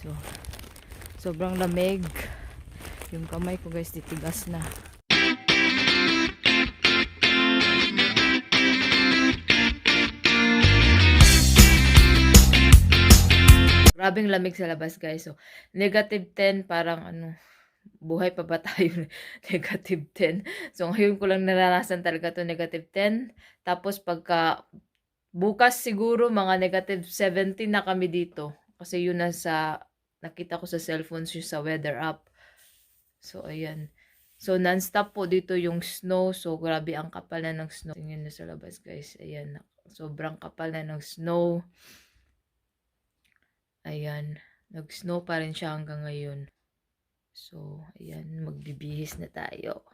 So, sobrang lamig. Yung kamay ko guys, titigas na. Grabing lamig sa labas guys. So, -10 parang ano, buhay pa ba tayo? -10. So, ngayon ko lang naranasan talaga to -10. Tapos pagka bukas siguro mga -17 na kami dito. Kasi yun nakita ko sa cellphone yung sa weather app. So, ayan. So, non-stop po dito yung snow. So, grabe ang kapal na ng snow. Tingnan nyo sa labas guys. Ayan. Sobrang kapal na ng snow. Ayan. Nag-snow pa rin siya hanggang ngayon. So, ayan. Magbibihis na tayo.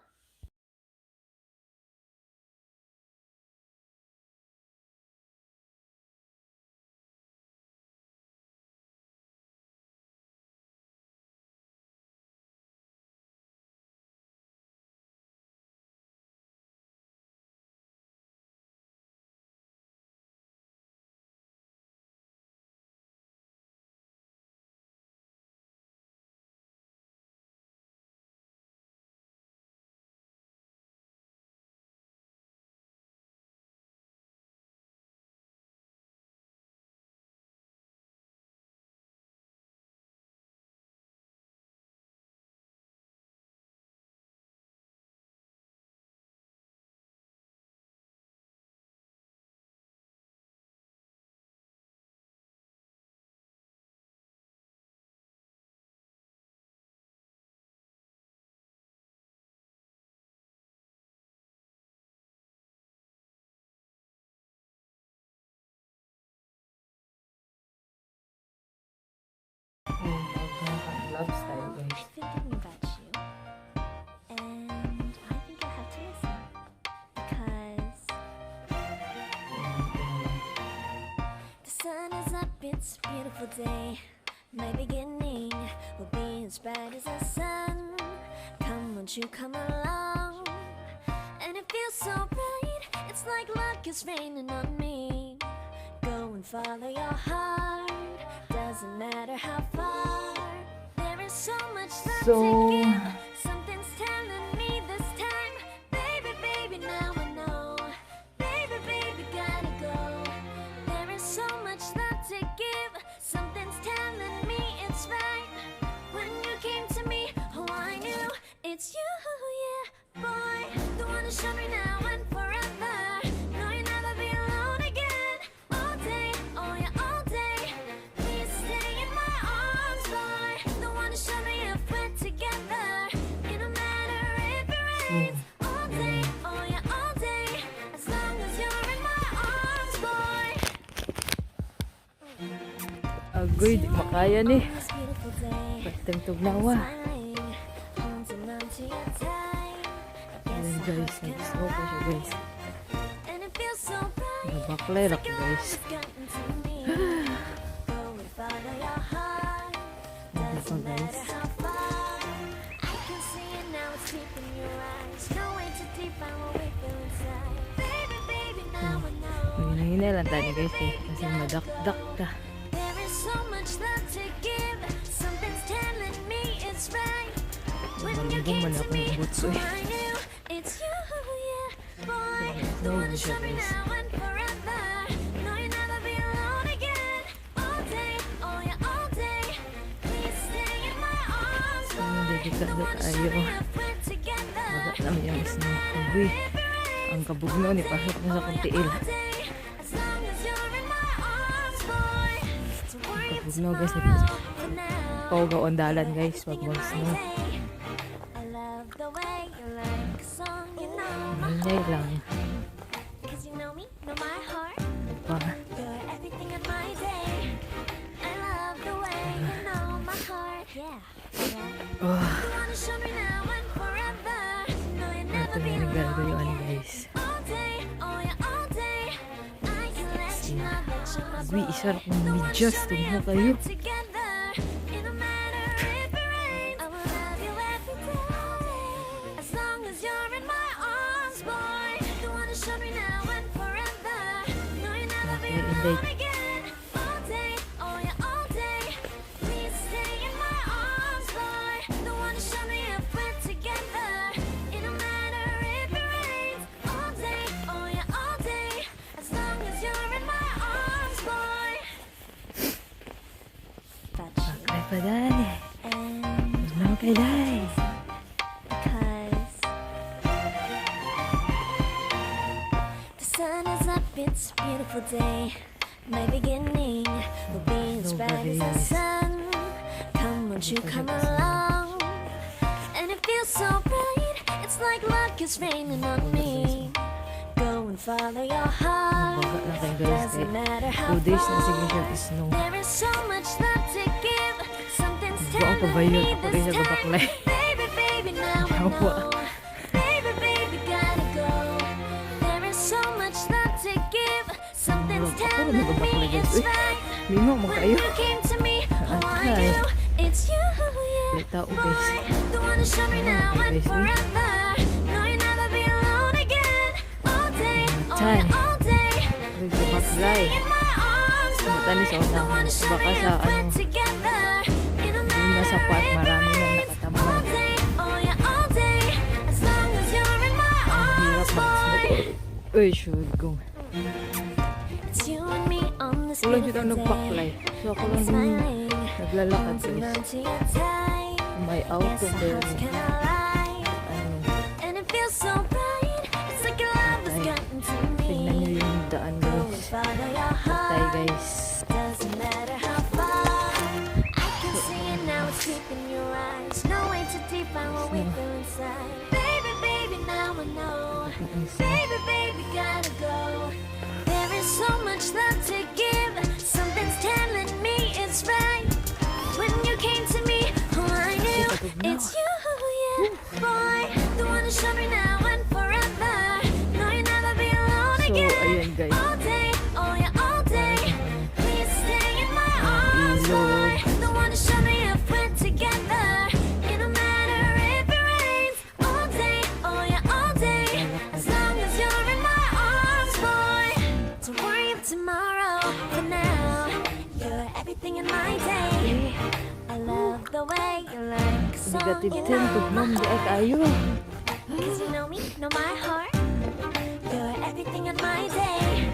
Gloves tayo guys. Thinking about you, and I think I have to listen because the sun is up, it's a beautiful day. My beginning will be as bright as the sun. Come, won't you come along? And it feels so bright, it's like luck is raining on me. Go and follow your heart, doesn't matter how far. So much love to give. Something's telling me this time. Baby, baby, now I know. Baby, baby, gotta go. There is so much love to give. Something's telling me it's right. When you came to me, oh, I knew it's you, yeah, boy. The one to show me now and forever. No, you'll never be alone again. All day, oh yeah, all day. Please stay in my arms, boy. The one to show me if we're together. It don't matter if it rains. All day, oh yeah, all day. As long as you're in my arms, boy. Agoy, di makaya ni. On this beautiful day, Pagtang tugnawa. smiling, holding on to your tight. Ayan guys, nag-snow pa siya guys. And it feels so bright. Nabaklay ako guys. It's gotten to me. Go and follow your heart. Doesn't matter how far. I can see it now, it's deep in your eyes. No way to define what we feel inside. Baby, baby, now I know. Hina lang tayo guys eh. Kasi madakdak ka. There is so much love to give. Something's telling me it's right. When you Malibong came man to ako me, ng butso oh, eh. I knew it's you, yeah, boy. The Snow one to din siya show me guys. now and forever. No, you'll never be alone again. All day, oh yeah, all day. Please stay in my arms, boy. delikado The one to show tayo. me if we're together. Magat namin yung snow. Agoy, ang kabugno ni pasok na sa kuntiil. As long as you're in my arms, boy. Don't worry if Kabugno guys, tomorrow, for now. paugaw ang dalan guys. Wag mo snow. I love the way you like a song, you know my Hingay lang. cause you know me, know my heart. Pa. You're everything in my day. I love the way you know my heart. Yeah, yeah. Oh, You wanna show me now and forever. No, you'll never ito be na naglalagayuan alone guys. all day, oh yeah, all day. I can let you know that you're my Uy, boy. isa rin kong The one to medyas. show me Tugmo if kayo. we're together. It don't matter if it rains. I will love you every day. As long as you're in my arms, boy. The one to show me now and forever. No, you'll never be Okay, alone Inday. again. All day, oh yeah, all day. Please stay pa, day. And Ano kay day? because the sun is up, it's a beautiful day. My beginning will be as bright as the sun. Come, won't you come along? And it feels so bright, it's like luck is raining on me. Go and follow your heart. Baga lang kayo guys. Doesn't matter how 2 days na far. signature is snow. There is so much love to give. Something's Buwan ko telling ba yun? me Ako rin this sa time. babaklay. Baby, baby, now I Yawa. know. Baby, baby, gotta go. There is so much love to give. Something's Ako rin telling sa babaklay me guys. it's Uy, right. mingo mo When kayo. you came to me, oh I Ay. knew it's you, yeah. May tao Boy, guys. the one to show me now Okay, and guys, forever. No, you'll never be alone again. All day, oh Chay. yeah, all day. Rin sa baklay. In my arms, Matanis boy. ako The na one to show baka me sa up we're ano. together. It don't Yung nasa matter pot, if it marami nang rains. nakatambay. All day, oh yeah, all day. As long as you're in my Ang hirap arms, boy. mag-snow. Uy, sure go. It's you and me on this Wala siya daw beautiful nagbaklay. day. So ako I'm lang smiling, naglalakad holding guys. on to your tight. May auto Guess our pero hearts can align. ano, And it feels so bright. It's like your love has Ay, gotten to tingnan nyo me. yung daan Go and guys. follow your Patay heart. guys. Doesn't matter how far. I can see it now, it's deep in your eyes. No way too deep, I what we feel inside. Baby, baby, now I know. Baby, baby, gotta go. There is so much love to give. Something's telling me it's right. When you came to me, oh I knew it's you, yeah. Boy, the one to show me now and forever. No, you'll never be alone So, again. ayan guys. All day, oh yeah, all day. Please stay in my arms, boy. The one to show me if we're together. It don't matter if it rains. All day, oh yeah, all day. As long as you're in my arms, boy. Don't worry of tomorrow. For now, you're everything in my day. I love the way you like a song. Negative You 10 know tugmam my di ay heart. kayo. 'Cause you know me, know my heart. You're everything in my day.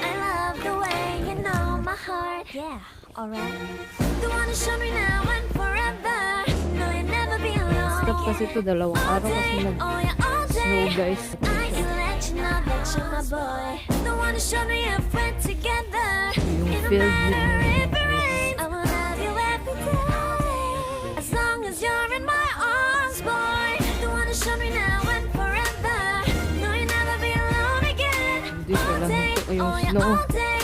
I love the way you know my heart. Yeah, alright. The one to show me now and forever. No, you'll never be alone. Stop kasi ito, dalawang All araw kasi day, nag oh yeah, all snow day. guys. I can let you know that you're my boy. The one to show me if we're together. Yung It don't field matter yun. if it rains. I will love you every day. As long as you're in my arms, boy. The one to show me now and forever. No, you'll never be alone again. Hindi siya All lang day, ito yung oh yeah, snow. all day.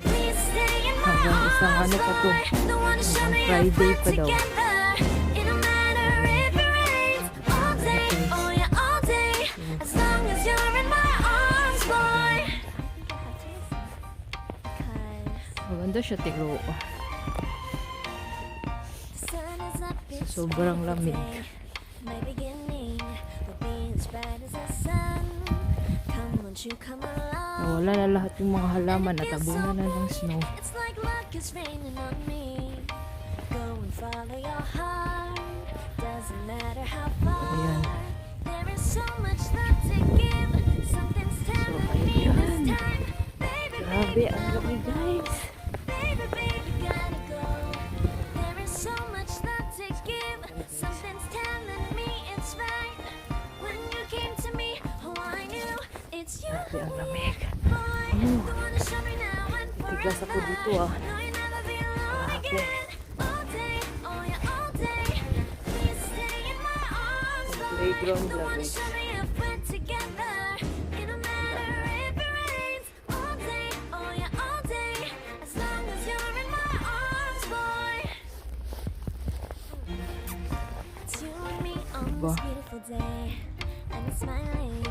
Please stay in my Hanggang isang arms, ano pa to. boy. The one to show me if Friday we're pa daw. together. It don't matter if it rains. All day, oh yeah, all day. As long as you're in my arms, boy. Maganda siya tigro. Sobrang lamig. My beginning will be as bright as the sun. Come, won't you come along? Nawala na lahat yung mga halaman at tabunan na ng snow. It's like luck is raining on me. Go and follow your heart. Doesn't matter how far. Ayan. There is so much love to give. Something's telling me this ayan. time. Baby, Grabe, ang lamig guys. baby, baby, gotta go. There is so much love to give. Something's telling me it's right. When you came to me, oh I knew it's you. Grabe, ang lamig. Boy, the one to show me now and Tigas ako forever. dito ah. No, you'll never be alone Grabe. again. All day, oh yeah, all day. Please stay in my arms, boy. Playground The lang one to guys. show me if we're together. It don't matter if it rains. All day, oh yeah, all day. As long as you're in my arms, boy. It's you and me on Diba? this beautiful day. And it's smiling,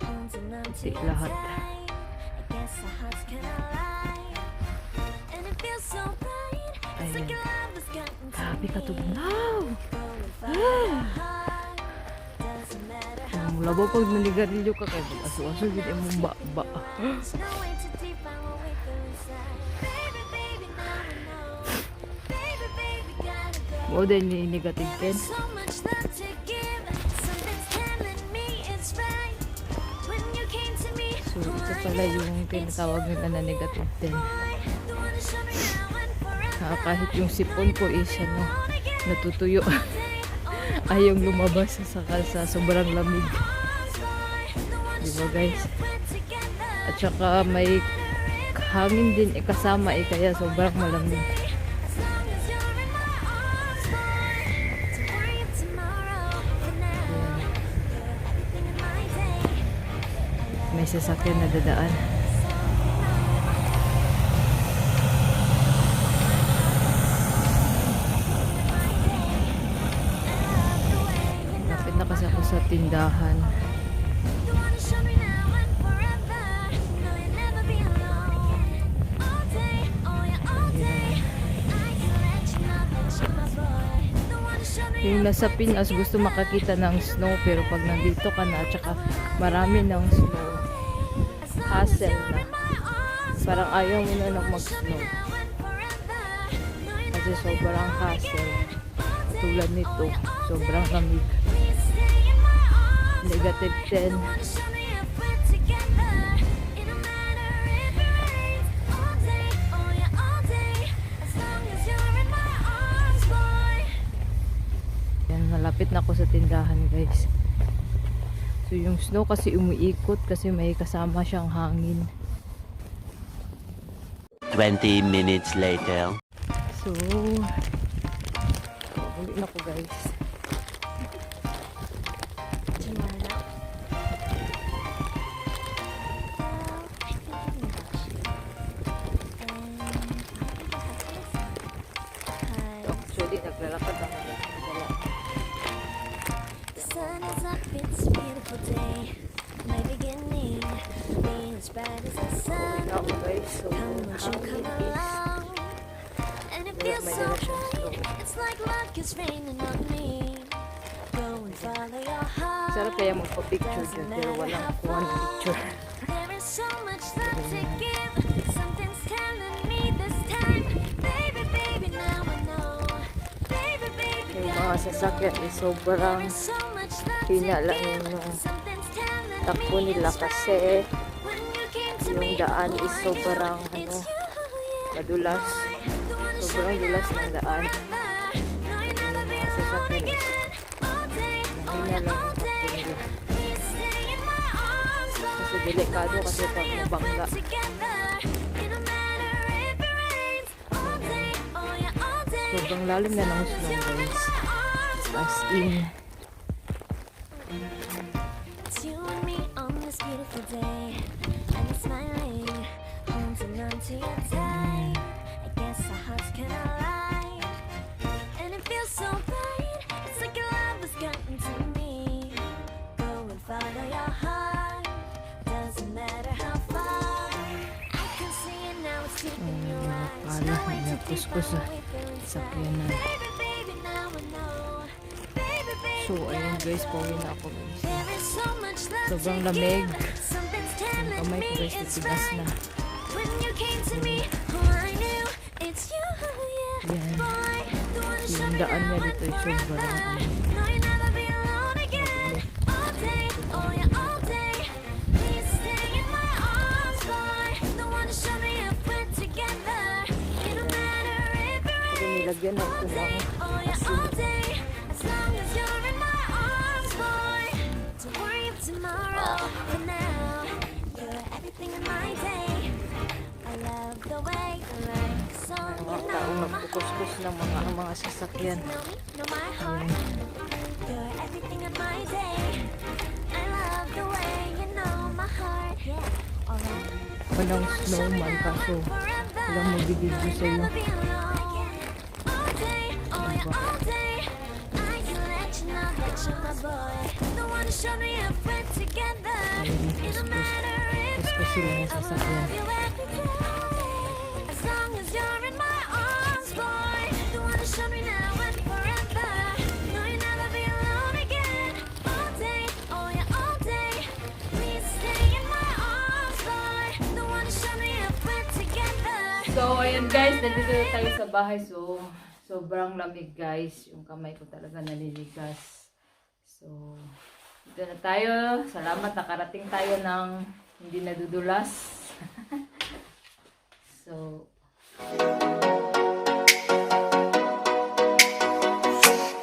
holding on to Di your lahat. tight. I guess our hearts can align. And it feels so bright. It's like Ayan. your love has gotten to Grabe me. katugnaw. Go and follow your heart. Doesn't matter how Mula ba pag nanigarilyo ka kay aso-aso gid imong ba. no way too deep, I won't wait for inside. Baby, baby, now I know. Baby, baby, gotta go. Mo din ni negative There's 10. so much love to give. Something's telling me it's right. When you came to me, So oh, ito I pala knew yung it's tinatawag you, nila na negative 10. boy. The one to show me now and forever. Kahit yung sipon ko is ano, natutuyo. Ayaw lumabas sa sobrang lamig. Diba guys? At saka may hangin din kasama kaya sobrang malamig. May sasakyan na dadaan. Lapit na kasi ako sa tindahan. Yung nasa Pinas gusto makakita ng snow, pero pag nandito ka na at saka marami ng snow, hassle na. Parang ayaw mo na mag-snow. Kasi sobrang hassle. Tulad nito, sobrang lamig. -10. Yan, malapit na ako sa tindahan guys. So yung snow kasi umiikot kasi may kasama siyang hangin. 20 minutes later. So, ulit na ko guys. Actually, naglalakad ako. The sun is up, it's a beautiful day. My beginning, being as bright as the sun. Ako guys, so Come won't you come along? And it feels so bright, it's like luck is raining on me. Go and follow your heart. sarap kaya magpa-picture dyan, pero walang kuha ng picture. There is so much love to give. Something's telling me this time. Baby, baby, now I know. Baby, baby, Yung mga sasakyan ay sobrang so much love to hina lang give. yung Something's telling takbo me nila it's kasi when you came to yung me. daan is Oh, I knew sobrang it's you, yeah. madulas. The one who Sobrang showed me dulas how ng it's daan. forever. No, you'll never be Yung mga alone sasakyan is again. All day, oh mahina yeah, lang all yung day. takbo nila. Please stay in my arms, boy. Kasi delikado kasi pag mabangga. Together, it don't matter if it rains. All day, oh yeah, all day. Sobrang lalim na ng snow guys. As in, It's you and me on this beautiful day, and it's smiling, holding on to your tight. I guess our hearts can align, and it feels so bright. It's like your love has gotten to me. Go and follow your heart. Doesn't matter how far. I can see it now. It's deep in your eyes. Akala No way niya to deep kuskus sa away feel inside. sakyanan. Baby, baby, now I know. Baby, baby, So ayun guys, pauwi na ako guys. there is so much love Sobrang to lamig. give. Something's Yung telling kamay ko me guys, it's natigas na. right. When you came to me, oh, I knew it's you, yeah. Yan. Boy, the one who showed Yung me daan now niya and dito ay sobrang forever. No, you'll never be alone again. All day, oh yeah, all day. Please stay in my arms, boy. The one who showed me if we're together. It don't matter if it Kasi rains. nilagyan ng All kumang day, oh yeah, all day. As long as you're in my arms, boy. Don't worry of tomorrow. For now, you're everything in my day. I love the way you like the song. mga You taong know my nagpukuskus ng mga sasakyan. know me, know my heart. You're everything in my day. I love the way you know my heart. Yeah, alright. Walang snowman kaso walang magbibigyo sa'yo. Never be alone. All day, oh yeah, all day. I can let you know that you're my boy. The one who showed me if we're together. Ayun, It don't matter if kuskus sila ng I sasakyan. love you every day. As long as you're in my arms, boy. The one who showed me now and forever. No, you'll never be alone again. All day, oh yeah, all day. Please stay in my arms, boy. The one who showed me if we're together. So, ayun guys, nandito na tayo sa bahay. So, sobrang lamig guys. Yung kamay ko talaga naliligas. So, dito na tayo. Salamat, nakarating tayo ng hindi nadudulas. So,